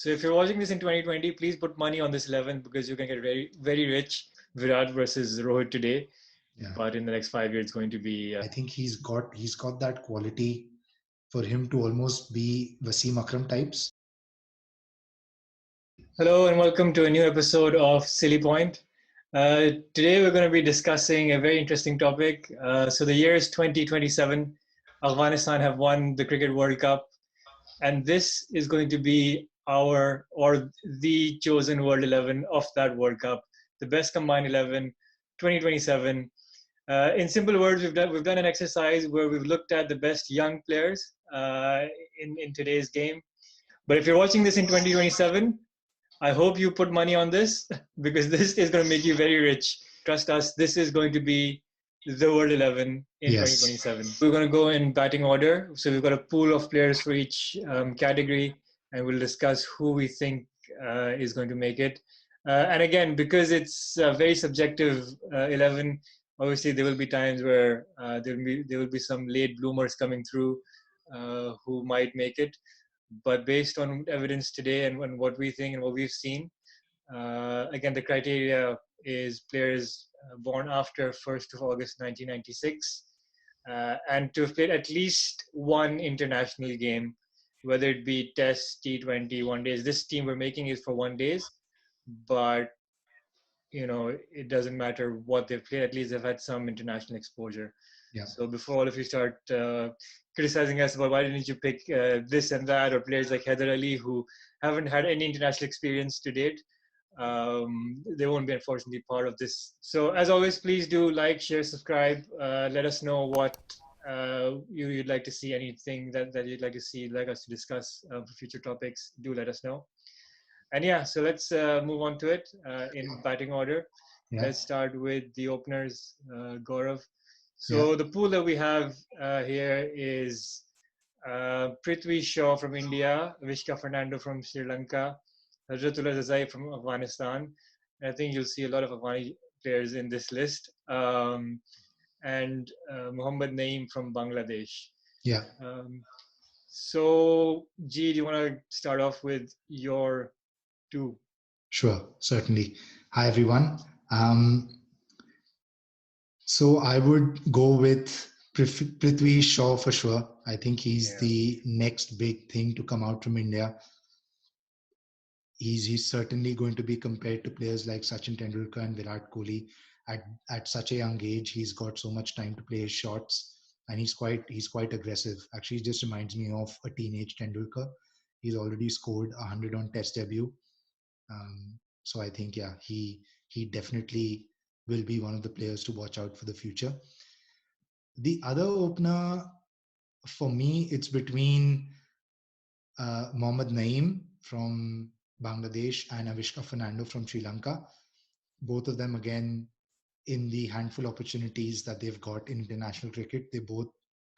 So if you're watching this in 2020, please put money on this 11 because you can get very, very rich. Virat versus Rohit today. Yeah. But in the next 5 years, it's going to be. I think he's got that quality for him to almost be Wasim Akram types. Hello and welcome to a new episode of Silly Point. Today we're going to be discussing a very interesting topic. So the year is 2027. Afghanistan have won the Cricket World Cup, and this is going to be the chosen World 11 of that World Cup, the best combined 11, 2027. In simple words, we've done an exercise where we've looked at the best young players in today's game. But if you're watching this in 2027, I hope you put money on this because this is going to make you very rich. Trust us, this is going to be the World 11 in Yes. 2027. We're going to go in batting order. So we've got a pool of players for each category, and we'll discuss who we think is going to make it. And again, because it's a very subjective 11, obviously there will be times where there will be some late bloomers coming through who might make it. But based on evidence today and what we think and what we've seen, again, the criteria is players born after 1st of August 1996 and to have played at least one international game, whether it be Test, T20, one days. This team we're making is for one days, but it doesn't matter what they've played. At least they've had some international exposure. Yeah. So before all of you start criticizing us about why didn't you pick this and that, or players like Heather Ali who haven't had any international experience to date, they won't be unfortunately part of this. So as always, please do like, share, subscribe. Let us know what you'd like to see, anything that you'd like to see, like us to discuss for future topics. Do let us know. And yeah, so let's move on to it in batting order. Yeah. Let's start with the openers, Gaurav. So the pool that we have here is Prithvi Shaw from India, Vishka Fernando from Sri Lanka, Hazratullah Zazai from Afghanistan. I think you'll see a lot of Afghani players in this list. And Mohammad Naeem from Bangladesh. Yeah. So, G, do you want to start off with your two? Sure, certainly. Hi, everyone. So I would go with Prithvi Shaw for sure. I think he's the next big thing to come out from India. He's certainly going to be compared to players like Sachin Tendulkar and Virat Kohli. At such a young age, he's got so much time to play his shots, and he's quite aggressive. Actually, it just reminds me of a teenage Tendulkar. He's already scored 100 on Test debut. So I think, yeah, he definitely will be one of the players to watch out for the future. The other opener, for me, it's between Mohammad Naeem from Bangladesh and Avishka Fernando from Sri Lanka. Both of them, again, in the handful opportunities that they've got in international cricket, they both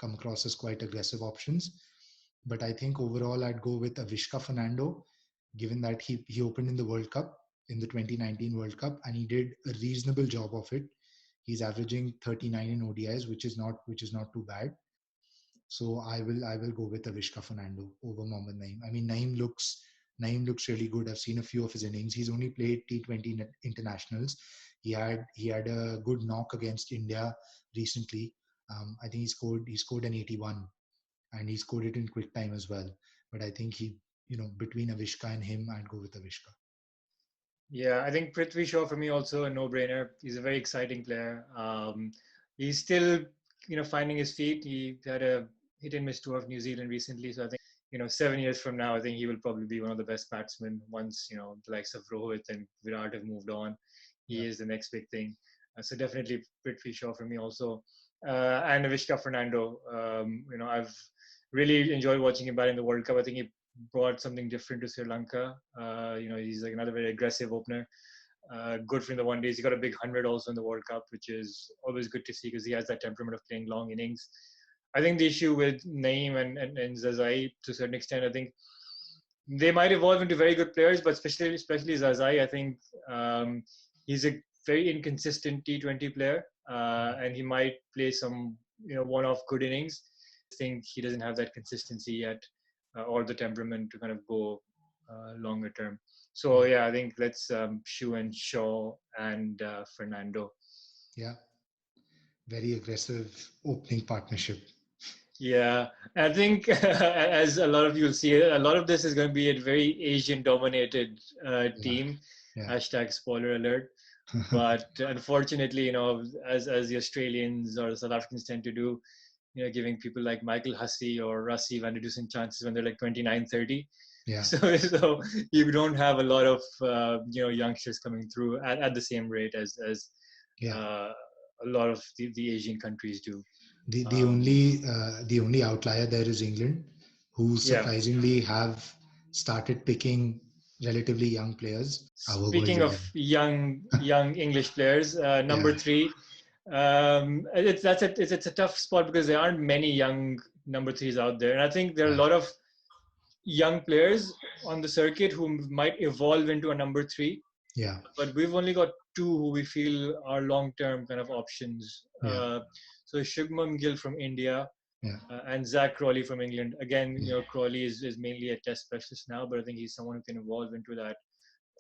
come across as quite aggressive options. But I think overall, I'd go with Avishka Fernando, given that he opened in the World Cup, in the 2019 World Cup, and he did a reasonable job of it. He's averaging 39 in ODIs, which is not too bad. So I will go with Avishka Fernando over Mohammad Naeem. I mean, Naeem looks really good. I've seen a few of his innings. He's only played T20 internationals. He had a good knock against India recently. I think he scored an 81, and he scored it in quick time as well. But I think between Avishka and him, I'd go with Avishka. Yeah, I think Prithvi Shaw for me also a no-brainer. He's a very exciting player. He's still, finding his feet. He had a hit and miss tour of New Zealand recently, so I think 7 years from now, I think he will probably be one of the best batsmen once the likes of Rohit and Virat have moved on. He is the next big thing. So definitely Prithvi Shaw for me also, and Avishka Fernando. I've really enjoyed watching him bat in the World Cup. I think he brought something different to Sri Lanka. He's like another very aggressive opener. Good for the one days. He got a big 100 also in the World Cup, which is always good to see because he has that temperament of playing long innings. I think the issue with Naeem and Zazai, to a certain extent, I think they might evolve into very good players, but especially Zazai, I think he's a very inconsistent T20 player, and he might play some one-off good innings. I think he doesn't have that consistency yet, or the temperament to kind of go longer term. So Yeah, yeah, I think let's Shu and Shaw and Fernando. yeah, very aggressive opening partnership. Yeah, I think as a lot of you'll see, a lot of this is going to be a very Asian-dominated Yeah, team. yeah, Hashtag spoiler alert. But unfortunately, as the Australians or the South Africans tend to do, giving people like Michael Hussey or Rassie van der Dusen chances when they're like 29, 30. yeah, So you don't have a lot of youngsters coming through at the same rate as yeah. uh, a lot of the Asian countries do. Um, The only outlier there is England, who yeah. surprisingly have started picking relatively young players. Our goal Speaking jo of hai. young English players, number Yeah, three, it's a tough spot because there aren't many young number threes out there, and I think there are a yeah, lot of young players on the circuit who might evolve into a number three, yeah, but we've only got two who we feel are long-term kind of options. yeah, So Shubman Gill from India yeah, and Zach Crawley from England. Again, yeah, Crawley is mainly a test specialist now, but I think he's someone who can evolve into that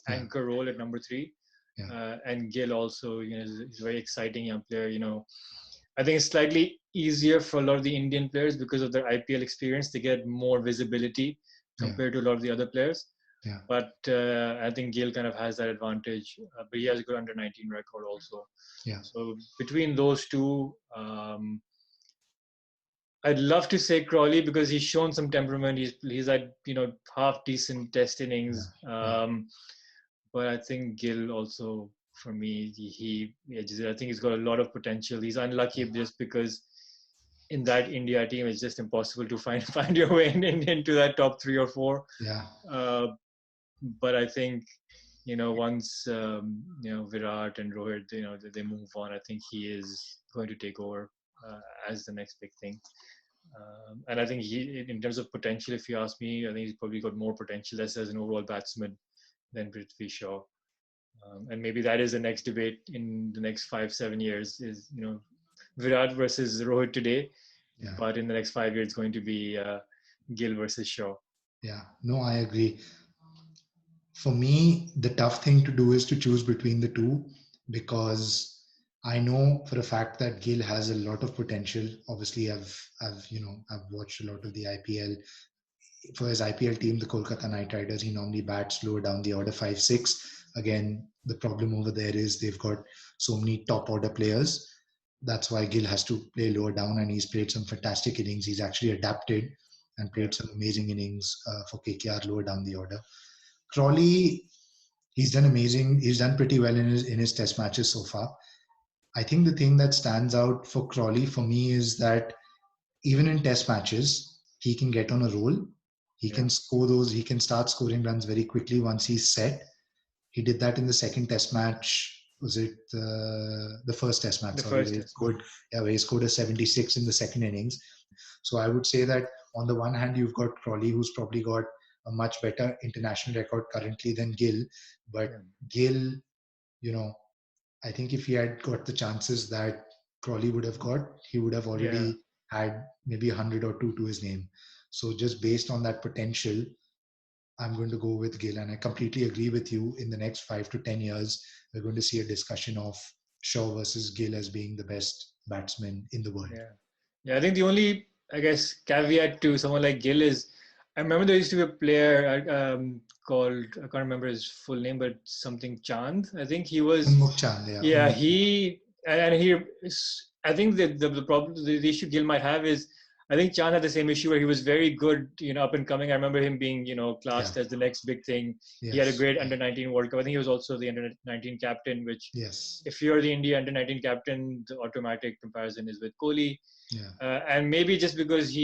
yeah, anchor role at number three. yeah, And Gill also, is a very exciting young player. I think it's slightly easier for a lot of the Indian players because of their IPL experience to get more visibility yeah, compared to a lot of the other players. yeah, But I think Gill kind of has that advantage. But he has a good under 19 record also. yeah, So between those two, I'd love to say Crawley because he's shown some temperament. He's had half decent test yeah, innings. yeah, But I think Gill also, for me, he edges it. I think he's got a lot of potential. He's unlucky just because in that India team, it's just impossible to find your way into that top three or four. yeah, Uh, but I think once Virat and Rohit, they move on, I think he is going to take over as the next big thing. And I think in terms of potential, if you ask me, I think he's probably got more potential as an overall batsman than Prithvi Shaw. And maybe that is the next debate in the next 5-7 years is Virat versus Rohit today, yeah, but in the next 5 years it's going to be Gill versus Shaw. yeah. No, I agree. For me, the tough thing to do is to choose between the two because I know for a fact that Gill has a lot of potential. Obviously, I've watched a lot of the IPL. For his IPL team, the Kolkata Knight Riders, he normally bats lower down the order 5-6. Again, the problem over there is they've got so many top order players. That's why Gill has to play lower down, and he's played some fantastic innings. He's actually adapted and Yeah, played some amazing innings for KKR lower down the order. Crawley, he's done amazing. He's done pretty well in his test matches so far. I think the thing that stands out for Crawley for me is that even in test matches, he can get on a roll. He yeah, can score those. He can start scoring runs very quickly once he's set. He did that in the second test match. Was it the first test match? the Sorry, first where he test match. scored. Yeah, where he scored a 76 in the second innings. So I would say that on the one hand, you've got Crawley, who's probably got a much better international record currently than Gill. But Yeah, Gill, you know, I think if he had got the chances that Crawley would have got, he would have yeah, already had maybe 100 or 2 to his name. So just based on that potential, I'm going to go with Gill. And I completely agree with you. In the next 5 to 10 years, we're going to see a discussion of Shaw versus Gill as being the best batsman in the world. yeah. Yeah, I think the only, I guess, caveat to someone like Gill is I remember there used to be a player called, I can't remember his full name, but something Chand. I think he was, Unmuk Chand, yeah, yeah, Unmuk Chand. he, and I think the problem, the issue Gill might have is, I think Chand had the same issue where he was very good, up and coming. I remember him being, Yeah, classed as the next big thing. He had a yes, great under 19 World Cup. I think he was also the under 19 captain, which yes, if you're the India under 19 captain, the automatic comparison is with Kohli. yeah, And maybe just because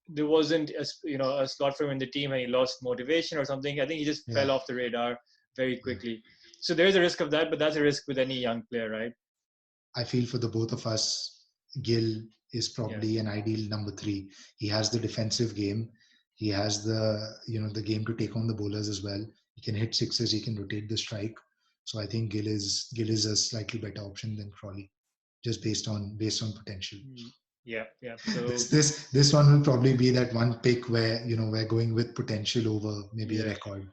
there wasn't a slot for him in the team and he lost motivation or something, I think he just yeah, fell off the radar very yeah. quickly. So there's a risk of that, but that's a risk with any young player, right? I feel for the both of us, Gill is Yeah, probably an ideal number three. He has the defensive game. He has the game to take on the bowlers as well. He can hit sixes. He can rotate the strike. So I think Gill is a slightly better option than Crawley, just based on potential. Yeah, yeah. So This one will probably be that one pick where we're going with potential over maybe a yeah, record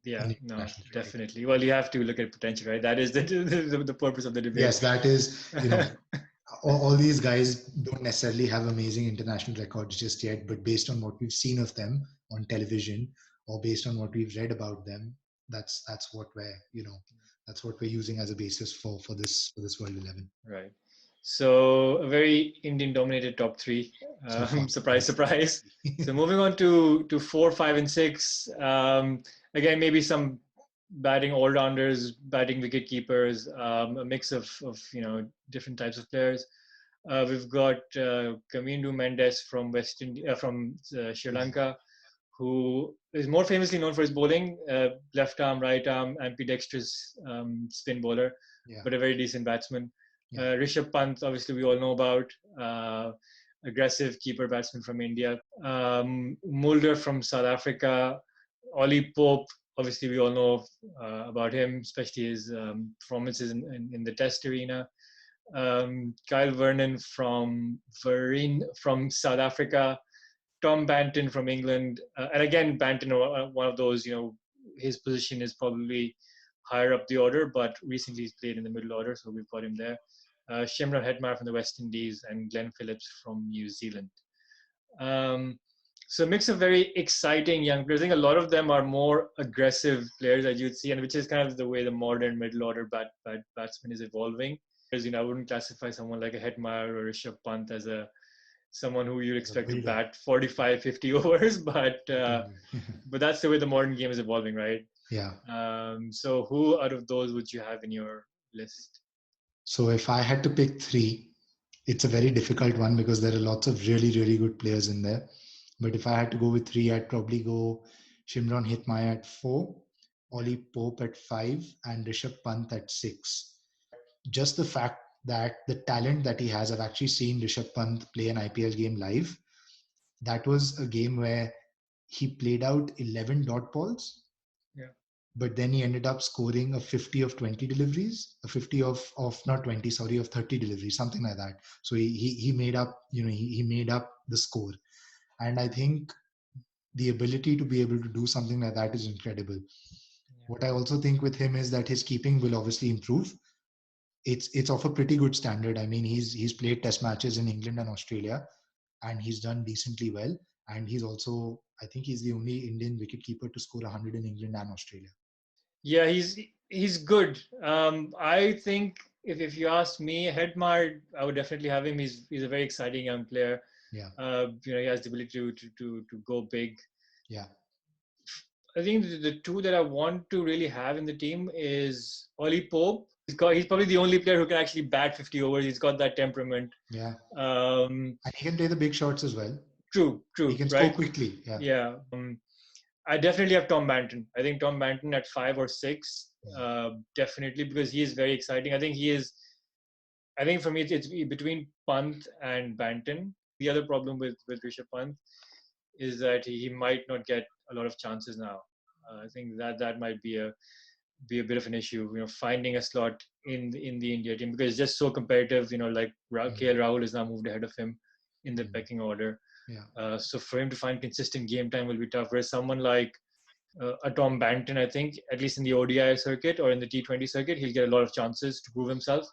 yeah, in no, international cricket. definitely. Well, you have to look at potential, right? That is the purpose of the debate. Yes, that is, all these guys don't necessarily have amazing international records just yet, but based on what we've seen of them on television or based on what we've read about them, that's what we're using as a basis for this World 11 Right. So a very Indian dominated top three. so far. Surprise, Yes, surprise. So definitely. moving on to four, five, and six. Again, maybe some batting all rounders, batting wicket keepers, a mix of different types of players. We've got Kamindu Mendes from from Sri Yeah, Lanka, who is more famously known for his bowling, left arm, right arm, ambidextrous spin bowler, yeah, but a very decent batsman. yeah, Rishabh Pant, obviously, we all know about, aggressive keeper batsman from India. Mulder from South Africa. Ollie Pope, obviously, we all know about him, especially his performances in the Test arena. Kyle Vernon from South Africa. Tom Banton from England, and again Banton, one of those, his position is probably higher up the order, but recently he's played in the middle order, so we've got him there. Shimron Hetmar from the West Indies and Glenn Phillips from New Zealand. Um, so a mix of very exciting young players. I think a lot of them are more aggressive players that you'd see, and which is kind of the way the modern middle order batsman is evolving. I wouldn't classify someone like a Hetmar or a Rishabh Pant as a someone who you'd as a expect to builder, bat 45, 50 overs, certainly. but that's the way the modern game is evolving, right? Yeah. So who out of those would you have in your list? So if I had to pick three, it's a very difficult one because there are lots of really, really good players in there. But if I had to go with three, I'd probably go Shimron Hitmaya at four, Yeah, Ollie Pope at five, and Rishabh Pant at six. Just the fact that the talent that he has, I've actually seen Rishabh Pant play an IPL game live. That was a game where he played out 11 dot balls, yeah, but then he ended up scoring a 50 of 20 deliveries, a 50 of not 20, sorry, of 30 deliveries, something like that. So he made up, he made up the score. And I think the ability to be able to do something like that is incredible. yeah. What I also think with him is that his keeping will obviously improve. It's of a pretty good standard. I mean, he's played test matches in England and Australia, and he's done decently well. And he's also, I think, he's the only Indian wicketkeeper to score 100 in England and Australia. Yeah, he's good. I think if you ask me, Hedmar, I would definitely have him. He's a very exciting young player. Yeah, He has the ability to go big. yeah, I think the two that I want to really have in the team is Ollie Pope. He's probably the only player who can actually bat 50 overs. He's got that temperament. yeah. Um, And he can play the big shots as well. true, He true, can score right? quickly. Yeah, Yeah. I definitely have Tom Banton. I think Tom Banton at five or six, yeah, definitely, because he is very exciting. I think he is. I think for me, it's between Pant and Banton. The other problem with Rishabh Pant is that he might not get a lot of chances now. I think that might be a bit of an issue. Finding a slot in the India team because it's just so competitive. Like mm, KL Rahul is now moved ahead of him in the mm, pecking order. yeah, So for him to find consistent game time will be tough. Whereas someone like a Tom Banton, I think, at least in the ODI circuit or in the T20 circuit, he'll get a lot of chances to prove himself.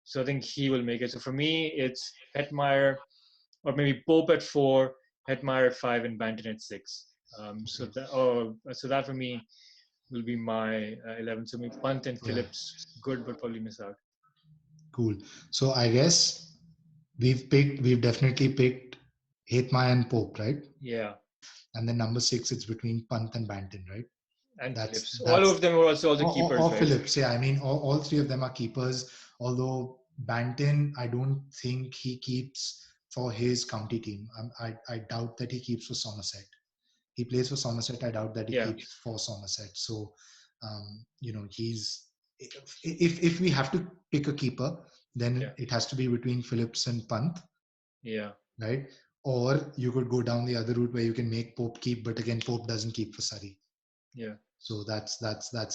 So I think he will make it. So for me, it's Hetmeyer or maybe Pope at four, Hetmeyer at five, and Banton at six. okay, So that for me will be my 11. So maybe Punt and yeah, Phillips, good, but probably miss out. cool. So I guess we've definitely picked Hetmaya and Pope, right? Yeah, And then number six, it's between Pant and Banton, right? and That's Phillips. All that's of them were also the or keepers, right? Phillips. Yeah, I mean, all three of them are keepers. Although Banton, I don't think he keeps for his county team. I doubt that he keeps for Somerset. He plays for Somerset. I doubt that he Yeah, keeps for Somerset. So, he's if we have to pick a keeper, then yeah, it has to be between Phillips and Pant, yeah, right? Or you could go down the other route where you can make Pope keep, but again, Pope doesn't keep for Surrey. yeah, So that's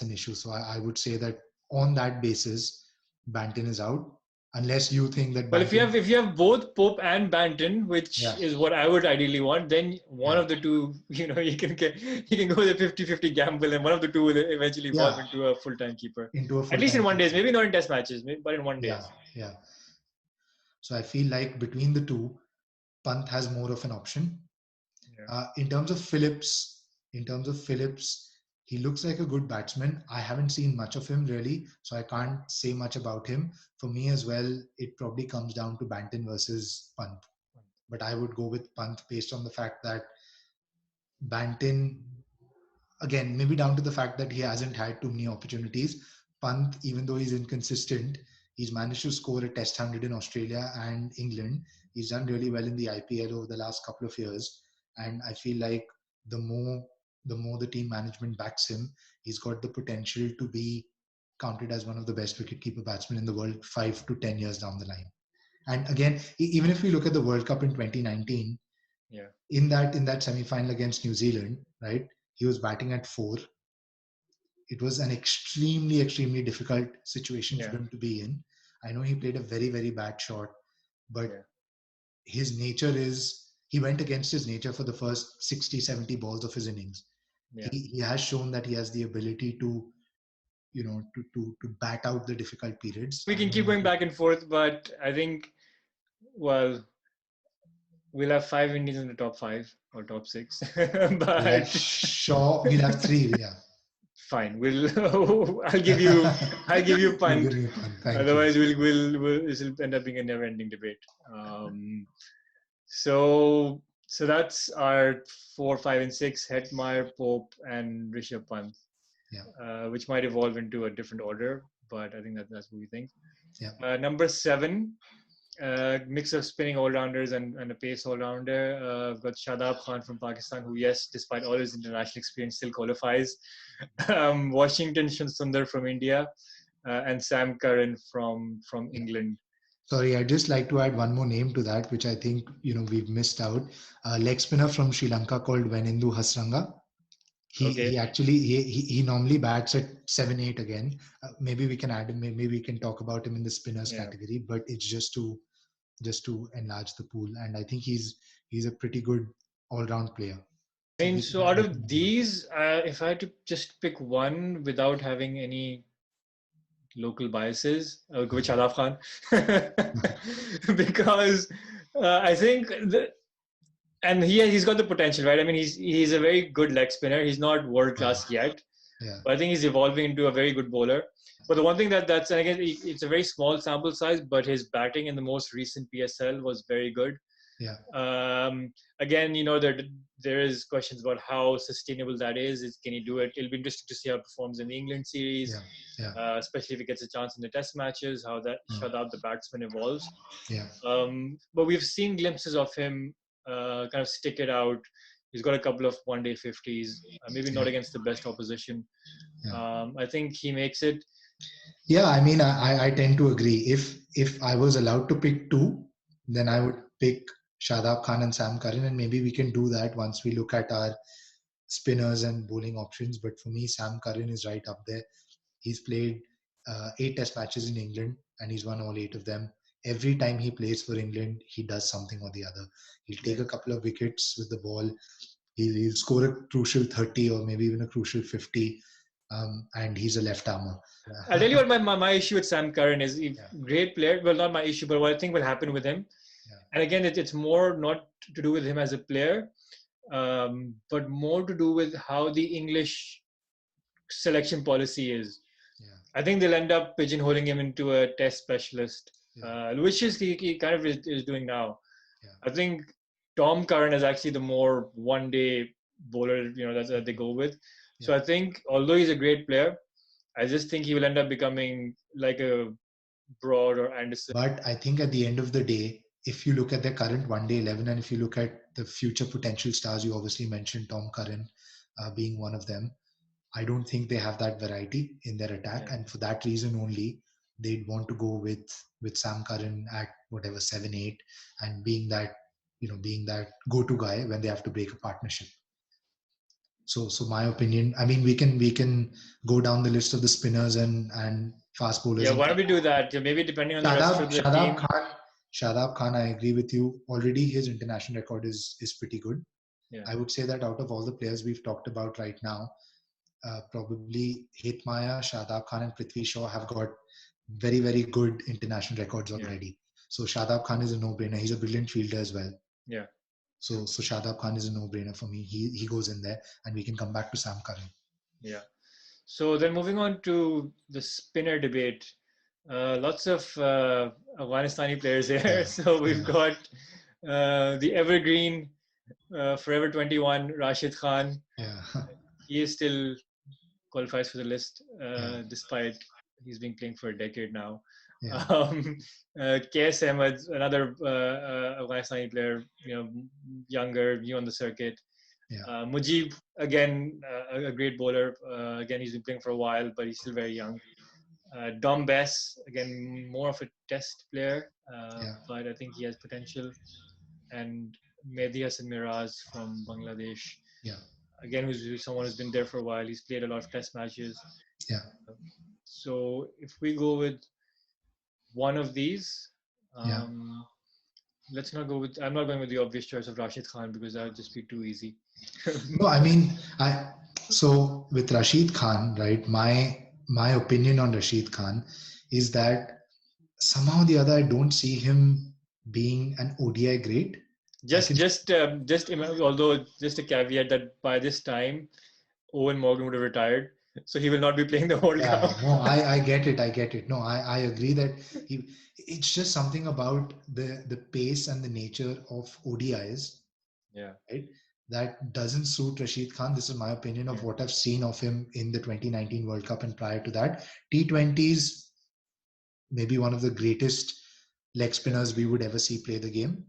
an issue. So I would say that on that basis, Banton is out. unless you think that Well, if you Banton. have if you have both Pope and Banton, which Yeah, is what I would ideally want, then one yeah, of the two, you can go with a 50-50 gamble, and one of the two will eventually evolve yeah, into a full-time keeper. into a At least in full-time one days, keeper. maybe not in test matches, but in one Yeah, days. yeah. So I feel like between the two, Pant has more of an option. Yeah, In terms of Phillips, he looks like a good batsman. I haven't seen much of him really, so I can't say much about him. For me as well, it probably comes down to Banton versus Pant. But I would go with Pant based on the fact that Banton, again, maybe down to the fact that he hasn't had too many opportunities. Pant, even though he's inconsistent, he's managed to score a test 100 in Australia and England. He's done really well in the IPL over the last couple of years. And I feel like the more the team management backs him, he's got the potential to be counted as one of the best wicketkeeper batsmen in the world 5 to 10 years down the line. And again, even if we look at the World Cup in 2019, yeah, in that semi-final against New Zealand, right? He was batting at 4. It was an extremely difficult situation for yeah, him to be in. I know he played a very bad shot, but yeah, his nature is he went against his nature for the first 60, 70 balls of his innings. yeah. He has shown that he has the ability to to bat out the difficult periods. We I can know keep he going back and forth, but I think, well, we'll have five Indians in the top five or top six, will have but Shaw. We'll have three. Yeah. fine. I'll give you, I'll give you You're punt. giving me fun. Thank you. Otherwise, this will end up being a never-ending debate. So that's our 4, 5, and 6: Hetmeyer, Pope, and Rishabh Pant, Yeah. which might evolve into a different order, but I think that's what we think. Yeah. Number 7, mix of spinning all-rounders and a pace all-rounder. We've got Shadab Khan from Pakistan, who, yes, despite all his international experience, still qualifies. Washington Sundar from India, and Sam Curran from Yeah. England. Sorry, I'd just like to add one more name to that, which I think we've missed out. Leg spinner from Sri Lanka called Venindu Hasranga. He Okay, actually he normally bats at 7-8 again. Maybe we can add him. Maybe we can talk about him in the spinners yeah. category. But it's just to enlarge the pool, and I think he's a pretty good all round player. I So mean, we can so out we can of add him. these, if I had to just pick one without having any local biases, I would go with Shadab Khan. Because I think and he's got the potential, right? I mean, he's a very good leg spinner. He's not world Yeah, class yet, yeah, but I think he's evolving into a very good bowler. But the one thing that's, and again, it's a very small sample size, but his batting in the most recent PSL was very good. yeah, Again, there is questions about how sustainable that is. Can he do it? It'll be interesting to see how it performs in the England series, yeah, yeah, especially if he gets a chance in the Test matches. How that yeah, Shadab, the batsman, evolves. yeah, But we've seen glimpses of him kind of stick it out. He's got a couple of one-day 50s, maybe yeah, not against the best opposition. yeah. I think he makes it. Yeah, I mean, I tend to agree. If I was allowed to pick two, then I Yeah, would pick Shadab Khan and Sam Curran, and maybe we can do that once we look at our spinners and bowling options. But for me, Sam Curran is right up there. He's played 8 Test matches in England, and he's won all 8 of them. Every time he plays for England, he does something or the other. He'll take yeah. a couple of wickets with the ball. He'll score a crucial 30 or maybe even a crucial 50, and he's a left armer. I'll tell you what my issue with Sam Curran is. Yeah, Great player. Well, not my issue, but what I think will happen with him. yeah, And again, it's more not to do with him as a player, but more to do with how the English selection policy is. yeah, I think they'll end up pigeonholing him into a test specialist, yeah, which is he kind of is doing now. yeah, I think Tom Curran is actually the more one-day bowler, that they go with. So yeah. I think although he's a great player, I just think he will end up becoming like a Broad or Anderson. But I think at the end of the day, if you look at their current one day 11 and if you look at the future potential stars, you obviously mentioned Tom Curran being one of them. I don't think they have that variety in their attack, Yeah. and for that reason only, they'd want to go with Sam Curran at whatever 7-8, and being that go-to guy when they have to break a partnership. So my opinion, I mean, we can go down the list of the spinners and fast bowlers Yeah, in why don't we do India. that? Maybe depending on the rest Shadab of the Shadab team. Khan Shadab Khan, I agree with you. Already his international record is pretty good. Yeah, I would say that out of all the players we've talked about right now, probably Hitmaya, Shadab Khan, and Prithvi Shaw have got very good international records yeah, already. So Shadab Khan is a no-brainer. He's a brilliant fielder as well. yeah, So Shadab Khan is a no-brainer for me. He goes in there, and we can come back to Sam Curran. yeah. So then moving on to the spinner debate. Lots of Afghanistani players here. Yeah, So we've yeah, got the evergreen Forever 21, Rashid Khan. yeah, He is still qualifies for the list yeah, despite he's been playing for a decade now. yeah, Um, KS Ahmed, another Afghanistani player, younger, new on the circuit. yeah, Mujib, again, a great bowler. Again, he's been playing for a while, but he's still very young. Dom Bess, again, more of a test player, yeah, but I think he has potential. And Mehdi Hassan Miraz from Bangladesh, yeah, again, who's someone who's been there for a while. He's played a lot of test matches. yeah, So if we go with one of these, yeah. um, let's not go with. I'm not going with the obvious choice of Rashid Khan because that would just be too easy. No, I mean, I so with Rashid Khan, right? My opinion on Rashid Khan is that somehow or the other, I don't see him being an ODI great. I just, can, just, although just a caveat that by this time Owen Morgan would have retired, so he will not be playing the World yeah, Cup. no, I get it, I get it. No, I agree that he, it's just something about the pace and the nature of ODIs, Yeah, right? That doesn't suit Rashid Khan. This is my opinion of yeah, what I've seen of him in the 2019 World Cup and prior to that. T20s, maybe one of the greatest leg yeah. spinners we would ever see play the game.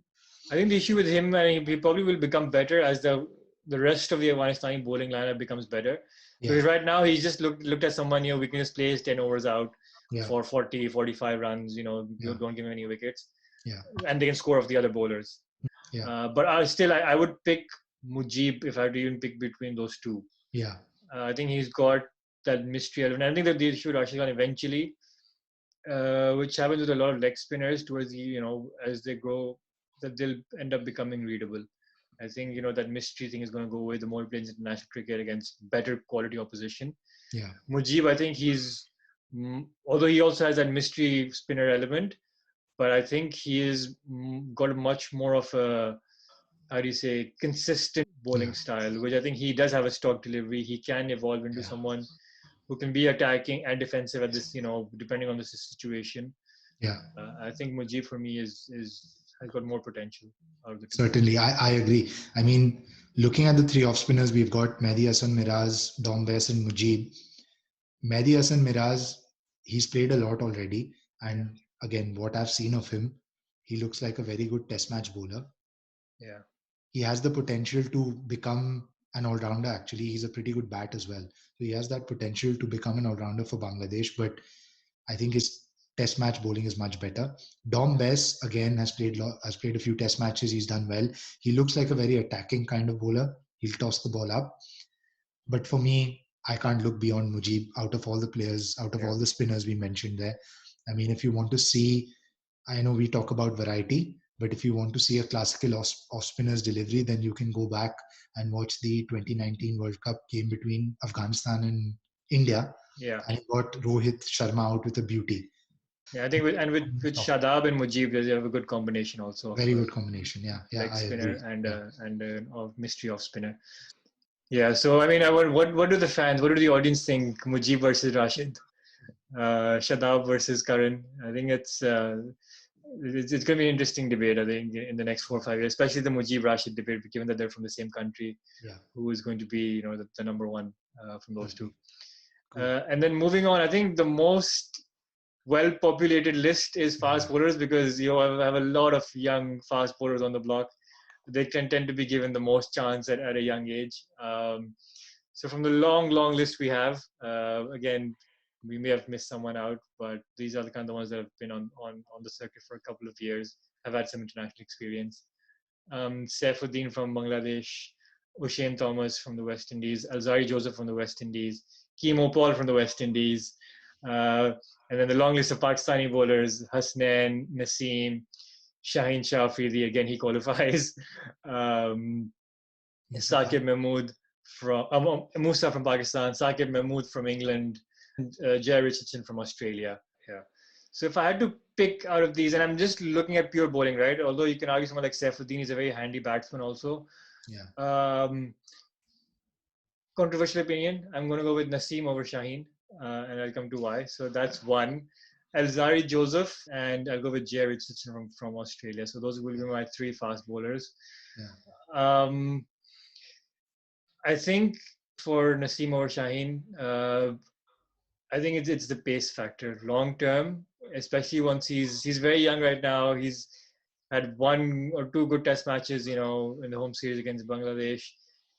I think the issue with him, he probably will become better as the rest of the Afghanistani bowling lineup becomes better. Yeah, Because right now he's just looked at someone, we can just play his 10 overs out yeah, for 40, 45 runs, yeah, don't give him any wickets. yeah, And they can score off the other bowlers. yeah, But I would pick Mujib if I had to even pick between those two. yeah, I think he's got that mystery element. I think that the issue with Rashid Khan eventually, which happens with a lot of leg spinners towards as they grow, that they'll end up becoming readable. I think that mystery thing is going to go away the more he plays international cricket against better quality opposition. yeah, Mujib, I think although he also has that mystery spinner element, but I think he is got much more of a, how do you say, consistent bowling yeah, style, which I think he does have a stock delivery. He can evolve into yeah, someone who can be attacking and defensive at this, depending on the situation. yeah. I think Mujib for me is has got more potential out of the two. Certainly, I agree. I mean, looking at the three off spinners, we've got Mehdi Hassan Miraz, Dom Bess, and Mujib. Mehdi Hassan Miraz, he's played a lot already. Yeah, And again, what I've seen of him, he looks like a very good test match bowler. yeah, He has the potential to become an all rounder, actually. He's a pretty good bat as well. So he has that potential to become an all rounder for Bangladesh. But I think his test match bowling is much better. Dom Bess again has played a few test matches. He's done well. He looks like a very attacking kind of bowler. He'll toss the ball up. But for me, I can't look beyond Mujib out of all the players, out of yeah, all the spinners we mentioned there. I mean, if you want to see, I know we talk about variety, but if you want to see a classical off spinner's delivery, then you can go back and watch the 2019 World Cup game between Afghanistan and India, yeah. and it got Rohit Sharma out with a beauty. Yeah, I think with Shadab and Mujib, they have a good combination also of Very good combination. Yeah, yeah, leg I spinner agree. and Yeah, of mystery off spinner. Yeah, so I mean, what do the fans, what do the audience think? Mujib versus Rashid, Shadab versus Karan. I think it's going to be an interesting debate. I think in the next 4 or 5 years, especially the Mujib Rashid debate, given that they're from the same country, yeah, who is going to be the number one from those two. totally. Cool. And then moving on, I think the most well-populated list is Yeah, fast bowlers because you have a lot of young fast bowlers on the block. They can tend to be given the most chance at a young age. So from the long list we have, again, we may have missed someone out, but these are the kind of ones that have been on the circuit for a couple of years, have had some international experience. Saifuddin from Bangladesh, O'Shane Thomas from the West Indies, Alzari Joseph from the West Indies, Keemo Paul from the West Indies. Uh, and then the long list of Pakistani bowlers: Hasnain, Naseem, Shaheen Shah Afridi. Again, he qualifies. Um, Musa Saqib Khan. Mahmood from Musa from Pakistan, Saqib Mahmood from England, Jay Richardson from Australia. Yeah. So if I had to pick out of these, and I'm just looking at pure bowling, right? Although you can argue someone like Saifuddin is a very handy batsman also. Yeah. Um, Controversial opinion. I'm going to go with Naseem over Shaheen, and I'll come to why. So that's one. Elzari Joseph, and I'll go with Jay Richardson from Australia. So those will be Yeah. my three fast bowlers. Yeah. Um, I think for Naseem over Shaheen, I think it's the pace factor long term, especially once he's very young right now. He's had one or two good test matches, in the home series against Bangladesh.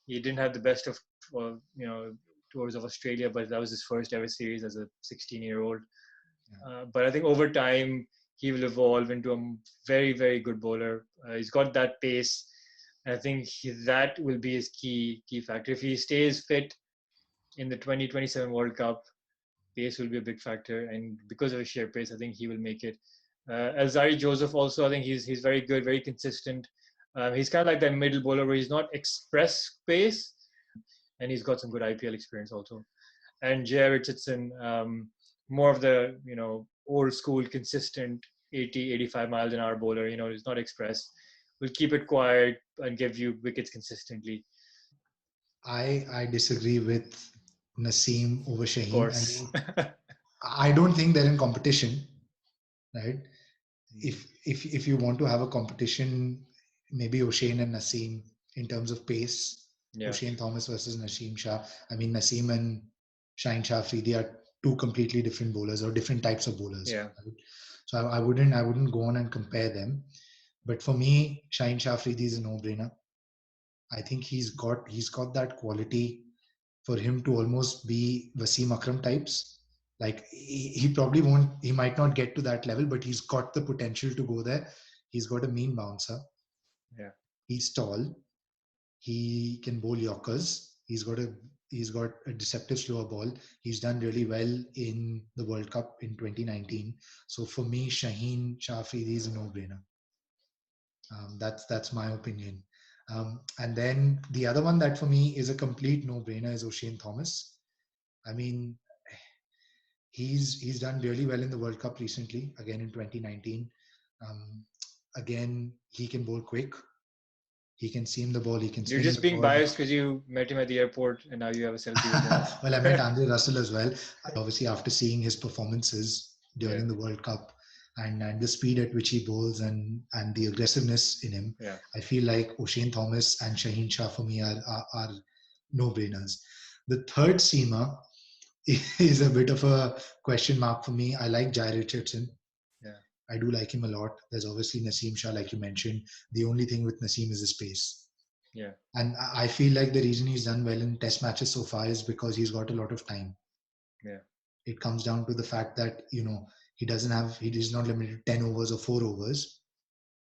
He didn't have the best of, tours of Australia, but that was his first ever series as a 16-year-old. Yeah. But I think over time he will evolve into a very very good bowler. He's got that pace. I think that will be his key factor. If he stays fit in the 2027 World Cup, pace will be a big factor, and because of his sheer pace, I think he will make it. Alzari Joseph also, I think he's very good, very consistent. He's kind of like that middle bowler where he's not express pace, and he's got some good IPL experience also. And Jay Richardson, more of the old school, consistent 80, 85 miles an hour bowler. He's not express. Will keep it quiet and give you wickets consistently. I disagree with Naseem over Of Shaheen. I course. mean, I don't think they're in competition, right? If you want to have a competition, maybe O'Shane and Naseem in terms of pace, Yeah, O'Shane Thomas versus Naseem Shah. I mean, Naseem and Shaheen Shah Afridi are two completely different bowlers or different types of bowlers. yeah, Right? So I wouldn't go on and compare them. But for me, Shaheen Shah Afridi is a no-brainer. I think he's got that quality for him to almost be Wasim Akram types. Like he probably won't, he might not get to that level, but he's got the potential to go there. He's got a mean bouncer. yeah. He's tall. He can bowl Yorkers. He's got a deceptive slower ball. He's done really well in the World Cup in 2019. So for me, Shaheen Shafiri is a no-brainer. That's my opinion. And then the other one that for me is a complete no-brainer is O'Shane Thomas. I mean, he's done really well in the World Cup recently, again in 2019. Um, Again, he can bowl quick. He can seam the ball. He can You're spin just the being ball. biased because you met him at the airport and now you have a selfie with him. Well, I met Andre Russell as well. Obviously, after seeing his performances Yeah, during the World Cup and the speed at which he bowls and the aggressiveness in him, yeah. I feel like O'Shane Thomas and Shaheen Shah for me are no brainers. The third seamer is a bit of a question mark for me. I like Jai Richardson. Yeah, I do like him a lot. There's obviously Naseem Shah, like you mentioned. The only thing with Naseem is his pace. yeah, And I feel like the reason he's done well in test matches so far is because he's got a lot of time. yeah, It comes down to the fact that, he's not limited to 10 overs or 4 overs.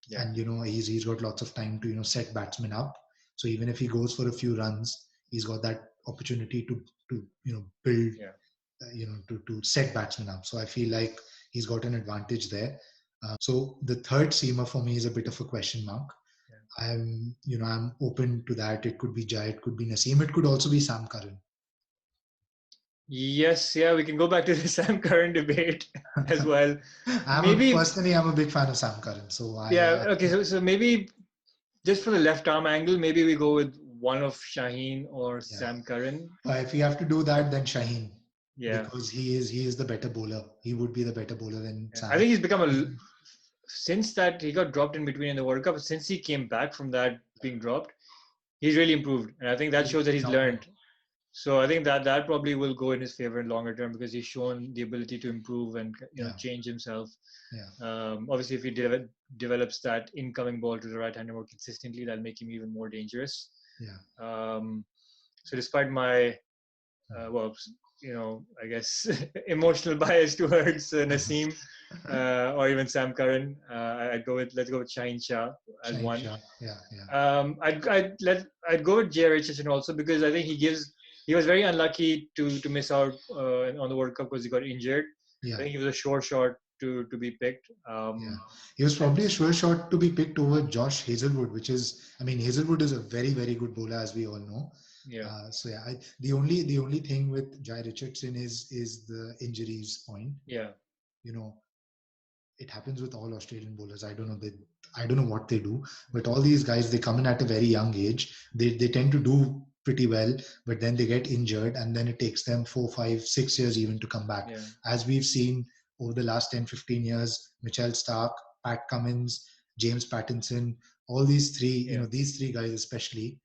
yeah, And, he's got lots of time to, set batsmen up. So even if he goes for a few runs, he's got that opportunity to build, yeah, to set batsmen up. So I feel like he's got an advantage there. So the third seamer for me is a bit of a question mark. yeah. I'm open to that. It could be Jai, it could be Naseem, it could also be Sam Curran. Yes, yeah, we can go back to the Sam Curran debate as well. Maybe, I'm a big fan of Sam Curran. So yeah, okay, so maybe just for the left arm angle, maybe we go with one of Shaheen or yeah. Sam Curran. If we have to do that, then Shaheen, Yeah, because he is the better bowler. He would be the better bowler than yeah. I Sam. think he's become since that he got dropped in between in the World Cup, since he came back from that being dropped, he's really improved. And I think that He's shows that he's phenomenal. learned. So I think that probably will go in his favor in longer term because he's shown the ability to improve and Yeah, change himself. yeah, Obviously, if he develops that incoming ball to the right hander more consistently, that'll make him even more dangerous. yeah. Um, so despite my well, I guess emotional bias towards Naseem or even Sam Curran, let's go with Shaheen Shah as Shaheen one. Shah. Yeah, yeah, I'd go with Jay Richardson also because I think he gives he was very unlucky to miss out on the World Cup because he got injured. I Yeah, think he was a sure shot to be picked. yeah. He was And probably a sure shot to be picked over Josh Hazelwood, which is, I mean, Hazelwood is a very, very good bowler, as we all know. yeah, So yeah, the only thing with Jai Richardson is the injuries point. yeah, You know, it happens with all Australian bowlers. I don't know what they do, but all these guys, they come in at a very young age. They tend to do pretty well, but then they get injured, and then it takes them 4, 5, 6 years even to come back. yeah, As we've seen over the last 10, 15 years, Mitchell Stark, Pat Cummins, James Pattinson, all these three, yeah, these three guys especially,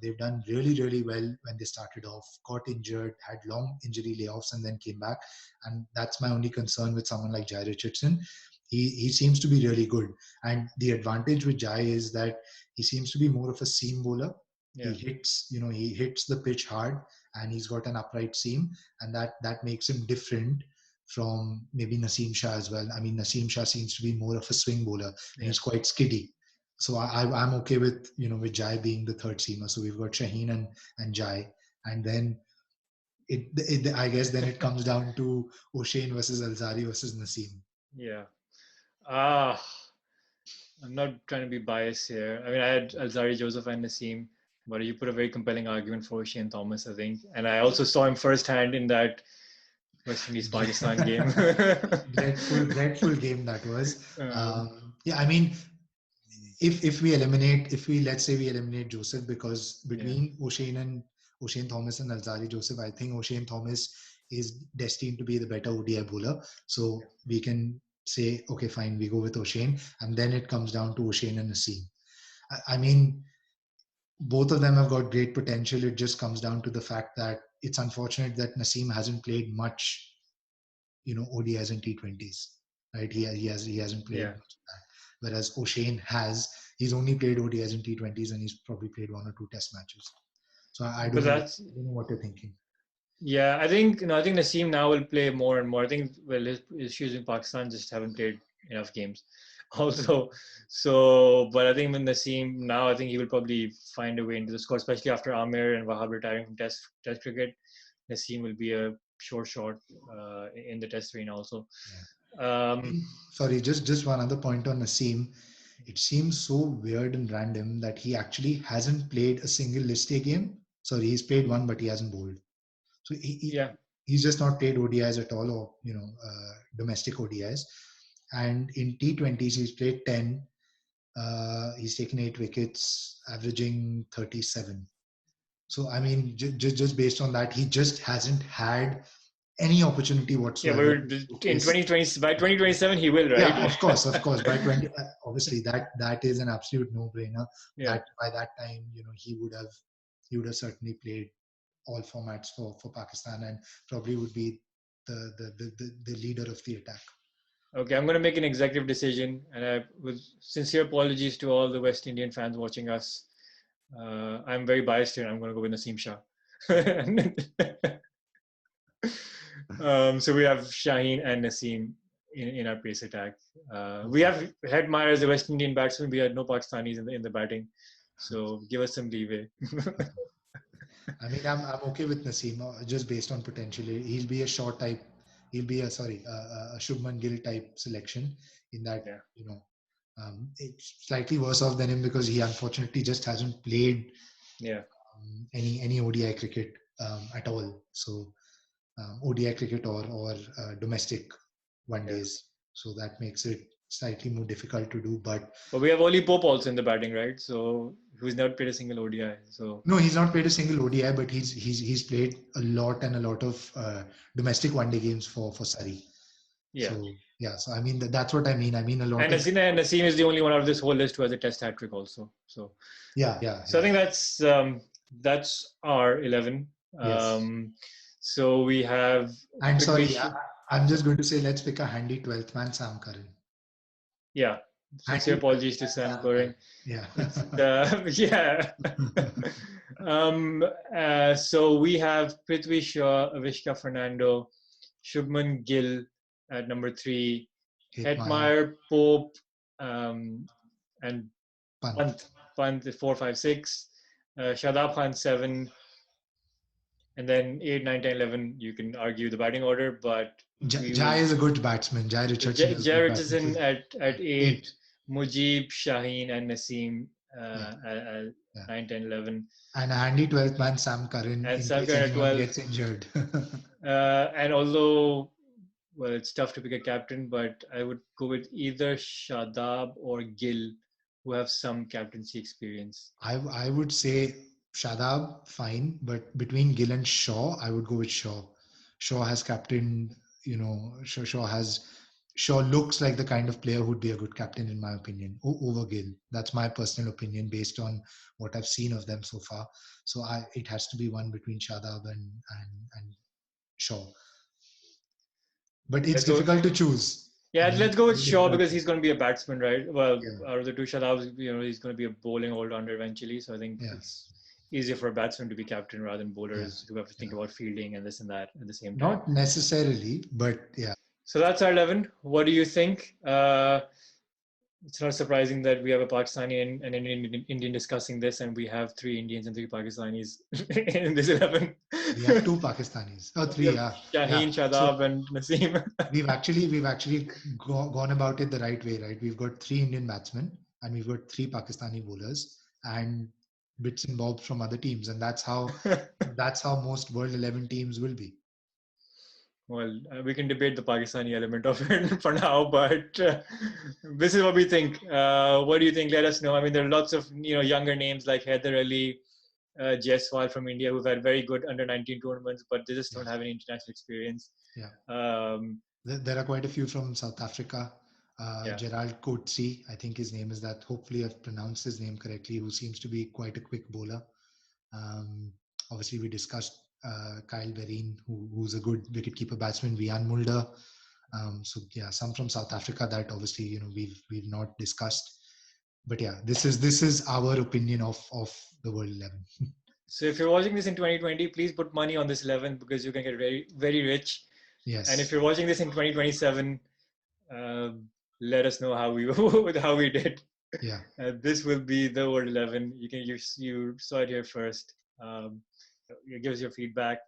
they've done really really well when they started off, got injured, had long injury layoffs, and then came back. And that's my only concern with someone like Jai Richardson. He seems to be really good, and the advantage with Jai is that he seems to be more of a seam bowler. yeah, He hits the pitch hard, and he's got an upright seam, and that makes him different from maybe Naseem Shah as well. I mean, Naseem Shah seems to be more of a swing bowler, and yeah, he's quite skiddy. So I'm okay with with Jai being the third seamer. So we've got Shaheen and Jai, and then I guess then it comes down to O'Shane versus Alzari versus Naseem. yeah. Ah, I'm not trying to be biased here. I mean, I had Alzari, Joseph, and Naseem, but you put a very compelling argument for Shane Thomas, I think. And I also saw him firsthand in that West Indies Pakistan game. Dreadful game that was. um, Yeah, I mean, if we let's say we eliminate Joseph, because yeah, between O'Shane Thomas and Alzari Joseph, I think O'Shane Thomas is destined to be the better ODI bowler. yeah, So we can say, okay, fine, we go with O'Shane, and then it comes down to O'Shane and Naseem. I mean, both of them have got great potential. It just comes down to the fact that it's unfortunate that Naseem hasn't played much, ODIs and T20s, right? He hasn't played yeah. much of that. Whereas O'Shane has, he's only played ODIs and T20s, and he's probably played one or two Test matches. So I But don't know. that's I don't know what you're thinking. yeah. I think Naseem now will play more and more. I think his issues in Pakistan just haven't played enough games. Also, so but I think with Naseem now, I think he will probably find a way into the score, especially after Amir and Wahab retiring from Test cricket. Naseem will be a sure shot in the Test arena also. Yeah. I Um, mean, sorry, just one other point on Naseem. It seems so weird and random that he actually hasn't played a single list A game. Sorry, he's played one, but he hasn't bowled. So yeah, he's just not played ODIs at all, or domestic ODIs. And in T20s, he's played 10. He's taken 8 wickets, averaging 37. So I mean, just based on that, he just hasn't had any opportunity yeah. whatsoever to But in showcase. 2020 by 2027 he will, Yeah, right? of course. By 20, obviously that is an absolute no-brainer. Yeah. That by that time, he would have certainly played all formats for Pakistan, and probably would be the leader of the attack. Okay, I'm going to make an executive decision, and with sincere apologies to all the West Indian fans watching us. I'm very biased here. I'm going to go with Naseem Shah. So we have Shaheen and Naseem in our pace attack. We Okay. have Headmeyer as a West Indian batsman. We had no Pakistanis in the batting, so give us some leeway. I mean, I'm okay with Naseem, just based on potential. He'll be a short type. He'll be a Shubman Gill type selection. In that, Yeah, you know, it's slightly worse off than him because he unfortunately just hasn't played yeah, any ODI cricket at all. So ODI cricket or domestic one yeah. days. So that makes it slightly more difficult to do. But But we have Oli Pope also in the batting, right? So who's never played a single ODI. So no, he's not played a single ODI, but he's played a lot of domestic one day games for Surrey. yeah. So yeah, so I mean that's what I mean. I mean a lot And of Naseem is the only one out of this whole list who has a Test hat trick also. So yeah I think that's our 11. yes. Um, so we have And Prithvi. sorry, I'm just going to say let's pick a handy 12th man, Sam Curran. Yeah, sincere Handy 12th apologies to man, Sam Sam Curran. Curran. Yeah. It's yeah. um, so we have Prithvi Shaw, Avishka Fernando, Shubman Gill at number 3, Hitmaya, Hetmeyer, Pope, um, and Pant. Pant. Pant is 4, 5, 6. Shadab Khan 7. and then 8, 9, 10, 11. You can argue the batting order, but we Jai will. is a good batsman. Jai Richardson is a good Jared batsman. So Richardson at at 8, 8, Mujib, Shaheen, and Naseem yeah, at yeah. 9, 10, 11, And a handy 12th man, Sam Curran, and in Sam case Curran at anyone 12. gets injured. And although, well, it's tough to pick a captain, but I would go with either Shadab or Gill, who have some captaincy experience. I would say Shadab, fine, but between Gill and Shaw, I would go with Shaw. Shaw has captained, Shaw looks like the kind of player who'd be a good captain, in my opinion, over Gill. That's my personal opinion based on what I've seen of them so far. So it has to be one between Shadab and Shaw. But it's Let's go. difficult to choose. I Yeah, mean, let's it's go with very Shaw difficult because to he's choose. going to be a batsman, right? Well, Yeah, out of the two Shadabs, he's going to be a bowling all-rounder eventually. So I think yeah, it's easier for a batsman to be captain rather than yeah, bowlers who have to think yeah. about fielding and this and that at the same time. Not necessarily, but yeah. So that's our 11. What do you think? It's not surprising that we have a Pakistani and an Indian discussing this, and we have 3 Indians and 3 Pakistanis in this 11. We have two Pakistanis. Oh, We three, have yeah. Yeah. Shaheen, So Shadab, and Naseem. we've actually gone about it the right way, right? We've got three Indian batsmen and we've got three Pakistani bowlers and bits and bobs from other teams, and that's how most World 11 teams will be. Well, we can debate the Pakistani element of it for now, but this is what we think. What do you think? Let us know. I mean, there are lots of younger names like Heather Ali, Jaiswal from India who've had very good under 19 tournaments, but they just Yeah, don't have any international experience. yeah. Um, There are quite a few from South Africa. yeah. Gerald Coetzee, I think his name is that. Hopefully, I've pronounced his name correctly. Who seems to be quite a quick bowler. Um, Obviously, we discussed Kyle Vereen, who's a good wicketkeeper batsman. Vian Mulder. So yeah, some from South Africa that obviously we've not discussed. But yeah, this is our opinion of the World 11. So if you're watching this in 2020, please put money on this 11 because you can get very, very rich. And if Yes. you're watching this in 2027, um, let us know how we how we did. Yeah. This will be the World 11. You saw it here first. You give us your feedback.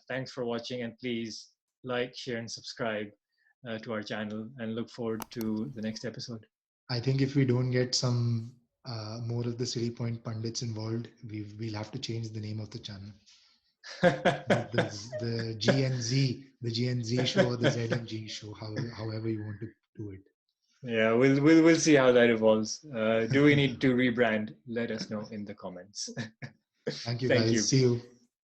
Thanks for watching, and please like, share, and subscribe to our channel. And look forward to the next episode. I think if we don't get some more of the City Point pundits involved, we'll have to change the name of the channel. The GNZ show or the ZMG show, however you want to do it. Yeah, we'll see how that evolves. Do we need to rebrand? Let us know in the comments. Thank you Thank guys. you. See you.